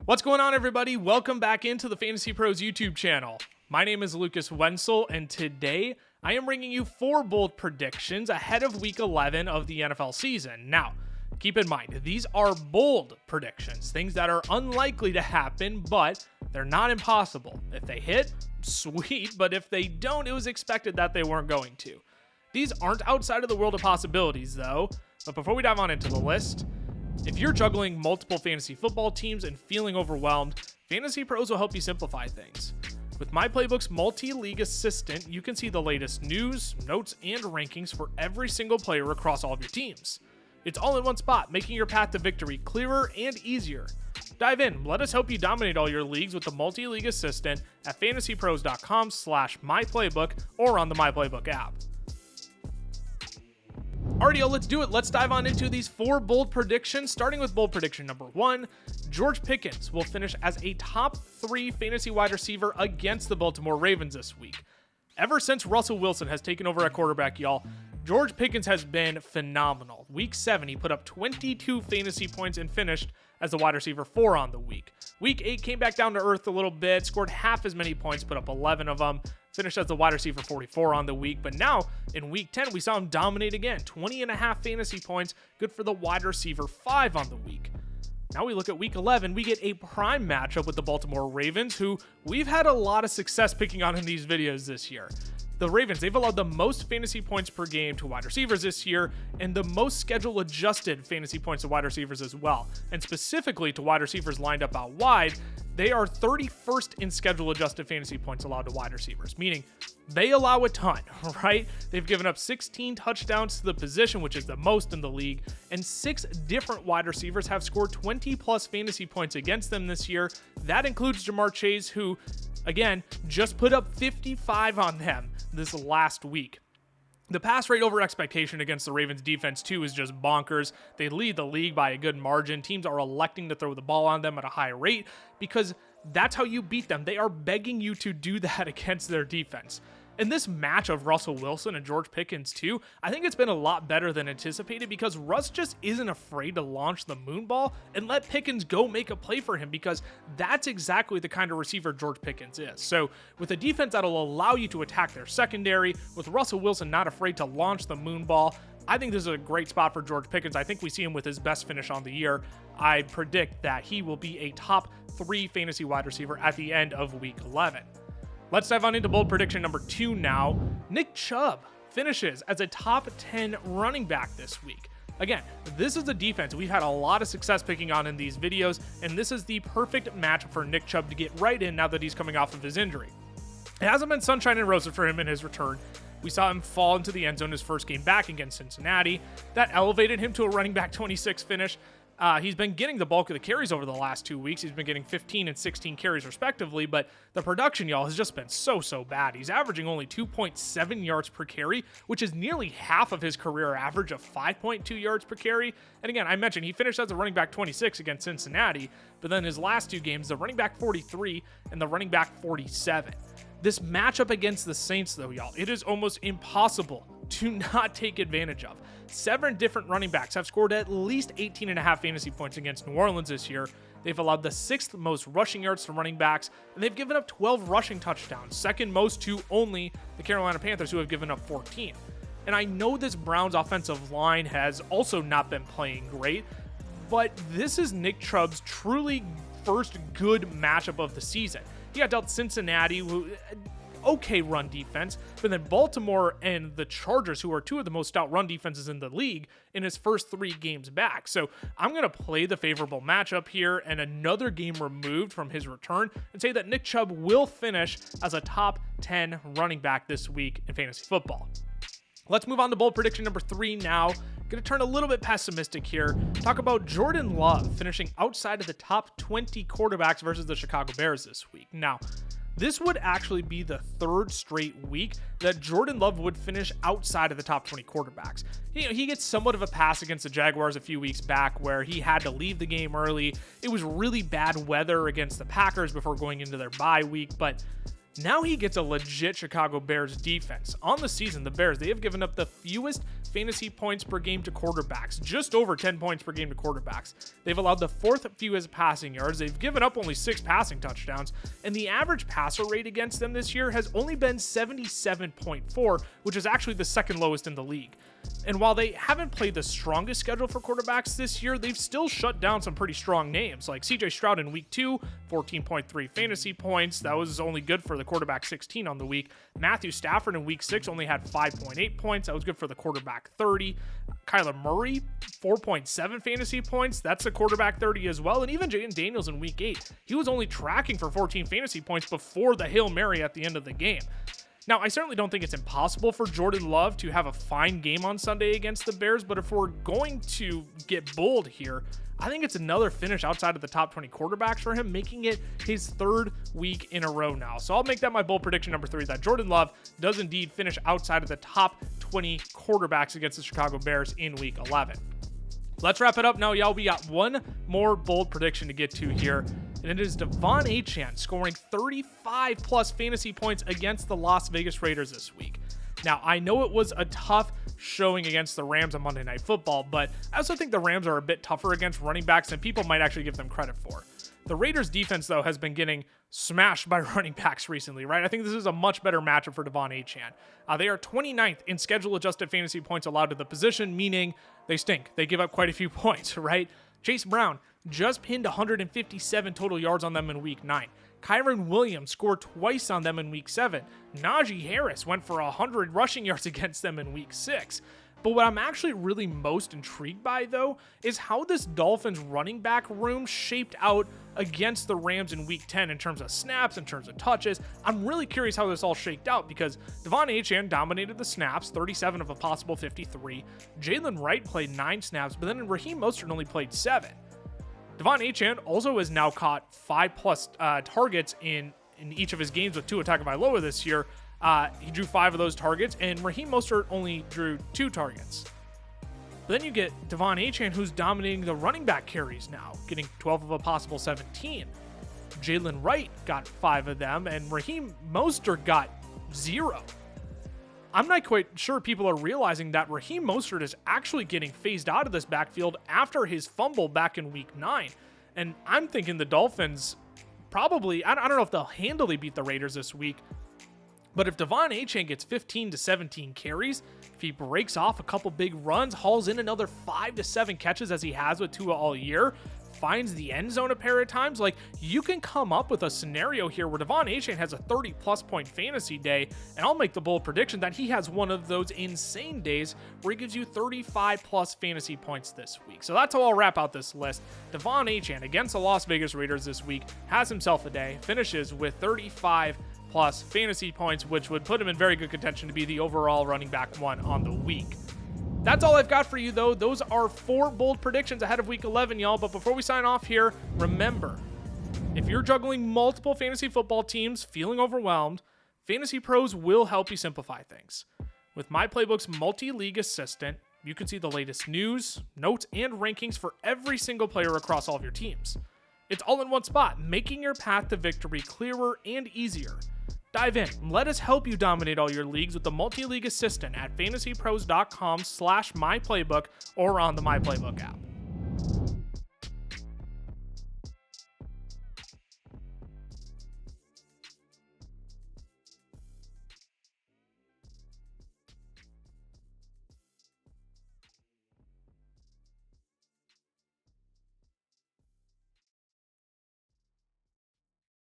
What's going on, everybody? Welcome back into the Fantasy Pros YouTube channel. My name is Lucas Wencl, and today I am bringing you 4 bold predictions ahead of Week 11 of the NFL season. Now, keep in mind, these are bold predictions, things that are unlikely to happen, but they're not impossible. If they hit, sweet, but if they don't, it was expected that they weren't going to. These aren't outside of the world of possibilities, though. But before we dive on into the list, if you're juggling multiple fantasy football teams and feeling overwhelmed, Fantasy Pros will help you simplify things. With My Playbook's multi-league assistant, you can see the latest news, notes, and rankings for every single player across all of your teams. It's all in one spot, making your path to victory clearer and easier. Dive in, let us help you dominate all your leagues with the multi-league assistant at fantasypros.com/myplaybook or on the My Playbook app. Alrighty, let's do it. Let's dive on into these 4 bold predictions, starting with bold prediction number 1. George Pickens will finish as a top 3 fantasy wide receiver against the Baltimore Ravens this week. Ever since Russell Wilson has taken over at quarterback, y'all, George Pickens has been phenomenal. Week 7, he put up 22 fantasy points and finished as the wide receiver 4 on the week. Week 8 came back down to earth a little bit, scored half as many points, put up 11 of them, finished as the wide receiver 44 on the week. But now in week 10, we saw him dominate again, 20.5 fantasy points, good for the wide receiver 5 on the week. Now we look at week 11, we get a prime matchup with the Baltimore Ravens, who we've had a lot of success picking on in these videos this year. The Ravens, they've allowed the most fantasy points per game to wide receivers this year, and the most schedule-adjusted fantasy points to wide receivers as well. And specifically to wide receivers lined up out wide, they are 31st in schedule-adjusted fantasy points allowed to wide receivers, meaning they allow a ton, right? They've given up 16 touchdowns to the position, which is the most in the league, and 6 different wide receivers have scored 20-plus fantasy points against them this year. That includes Jamar Chase, who, again, just put up 55 on them this last week. The pass rate over expectation against the Ravens defense, too, is just bonkers. They lead the league by a good margin. Teams are electing to throw the ball on them at a high rate because that's how you beat them. They are begging you to do that against their defense. And this match of Russell Wilson and George Pickens, too, I think it's been a lot better than anticipated because Russ just isn't afraid to launch the moon ball and let Pickens go make a play for him because that's exactly the kind of receiver George Pickens is. So with a defense that'll allow you to attack their secondary, with Russell Wilson not afraid to launch the moon ball, I think this is a great spot for George Pickens. I think we see him with his best finish on the year. I predict that he will be a top 3 fantasy wide receiver at the end of week 11. Let's dive on into bold prediction number 2 now. Nick Chubb finishes as a top 10 running back this week. Again, this is a defense we've had a lot of success picking on in these videos, and this is the perfect match for Nick Chubb to get right in now that he's coming off of his injury. It hasn't been sunshine and roses for him in his return. We saw him fall into the end zone his first game back against Cincinnati. That elevated him to a running back 26 finish. He's been getting the bulk of the carries over the last 2 weeks. He's been getting 15 and 16 carries respectively, but the production, y'all, has just been so bad. He's averaging only 2.7 yards per carry, which is nearly half of his career average of 5.2 yards per carry. And again, I mentioned he finished as a running back 26 against Cincinnati, but then his last 2 games, the running back 43 and the running back 47. This matchup against the Saints, though, y'all, it is almost impossible to not take advantage of. 7 different running backs have scored at least 18.5 fantasy points against New Orleans this year. They've allowed the 6th most rushing yards to running backs, and they've given up 12 rushing touchdowns, second most to only the Carolina Panthers, who have given up 14. And I know this Browns offensive line has also not been playing great, but this is Nick Chubb's truly first good matchup of the season. He got dealt Cincinnati, who okay run defense, but then Baltimore and the Chargers, who are 2 of the most stout run defenses in the league, in his first 3 games back. So I'm going to play the favorable matchup here and another game removed from his return and say that Nick Chubb will finish as a top 10 running back this week in fantasy football. Let's move on to bold prediction number 3 now. Going to turn a little bit pessimistic here. Talk about Jordan Love finishing outside of the top 20 quarterbacks versus the Chicago Bears this week. Now, this would actually be the 3rd straight week that Jordan Love would finish outside of the top 20 quarterbacks. He gets somewhat of a pass against the Jaguars a few weeks back where he had to leave the game early. It was really bad weather against the Packers before going into their bye week, but Now he gets a legit Chicago Bears defense. On the season, the Bears, they have given up the fewest fantasy points per game to quarterbacks, just over 10 points per game to quarterbacks. They've allowed the 4th fewest passing yards. They've given up only 6 passing touchdowns, and the average passer rate against them this year has only been 77.4, which is actually the 2nd lowest in the league. And while they haven't played the strongest schedule for quarterbacks this year, they've still shut down some pretty strong names, like CJ Stroud in week 2, 14.3 fantasy points. That was only good for the quarterback 16 on the week. Matthew Stafford in week 6 only had 5.8 points. That was good for the quarterback 30. Kyler Murray, 4.7 fantasy points. That's the quarterback 30 as well. And even Jaden Daniels in week 8, he was only tracking for 14 fantasy points before the Hail Mary at the end of the game. Now, I certainly don't think it's impossible for Jordan Love to have a fine game on Sunday against the Bears, but if we're going to get bold here, I think it's another finish outside of the top 20 quarterbacks for him, making it his 3rd week in a row now. So I'll make that my bold prediction number 3, that Jordan Love does indeed finish outside of the top 20 quarterbacks against the Chicago Bears in week 11. Let's wrap it up now, y'all. We got one more bold prediction to get to here, and it is Achane scoring 35 plus fantasy points against the Las Vegas Raiders this week. Now, I know it was a tough showing against the Rams on Monday Night Football, but I also think the Rams are a bit tougher against running backs than people might actually give them credit for. The Raiders defense, though, has been getting smashed by running backs recently, right? I think this is a much better matchup for Achane. They are 29th in schedule-adjusted fantasy points allowed to the position, meaning they stink. They give up quite a few points, right? Chase Brown just pinned 157 total yards on them in week 9. Kyron Williams scored twice on them in week 7. Najee Harris went for 100 rushing yards against them in week 6. But what I'm actually really most intrigued by, though, is how this Dolphins running back room shaped out against the Rams in week 10 in terms of snaps, in terms of touches. I'm really curious how this all shaked out because Achane dominated the snaps, 37 of a possible 53. Jalen Wright played 9 snaps, but then Raheem Mostert only played 7. Achane also has now caught 5+ targets in each of his games with Tua Tagovailoa this year. He drew 5 of those targets, and Raheem Mostert only drew 2 targets. But then you get Achane, who's dominating the running back carries now, getting 12 of a possible 17. Jalen Wright got 5 of them, and Raheem Mostert got 0. I'm not quite sure people are realizing that Raheem Mostert is actually getting phased out of this backfield after his fumble back in week 9. And I'm thinking the Dolphins probably, I don't know if they'll handily beat the Raiders this week, but if Achane gets 15 to 17 carries, if he breaks off a couple big runs, hauls in another 5 to 7 catches as he has with Tua all year, finds the end zone a pair of times, like you can come up with a scenario here where Achane has a 30+ point fantasy day, and I'll make the bold prediction that he has one of those insane days where he gives you 35+ fantasy points this week. So that's how I'll wrap out this list. Achane against the Las Vegas Raiders this week has himself a day, finishes with 35+ fantasy points, which would put him in very good contention to be the overall running back 1 on the week. That's all I've got for you, though. Those are 4 bold predictions ahead of week 11, y'all. But before we sign off here, remember, if you're juggling multiple fantasy football teams, feeling overwhelmed, FantasyPros will help you simplify things. With My Playbook's multi-league assistant, you can see the latest news, notes, and rankings for every single player across all of your teams. It's all in one spot, making your path to victory clearer and easier. Dive in. Let us help you dominate all your leagues with the multi-league assistant at fantasypros.com/myplaybook or on the My Playbook app.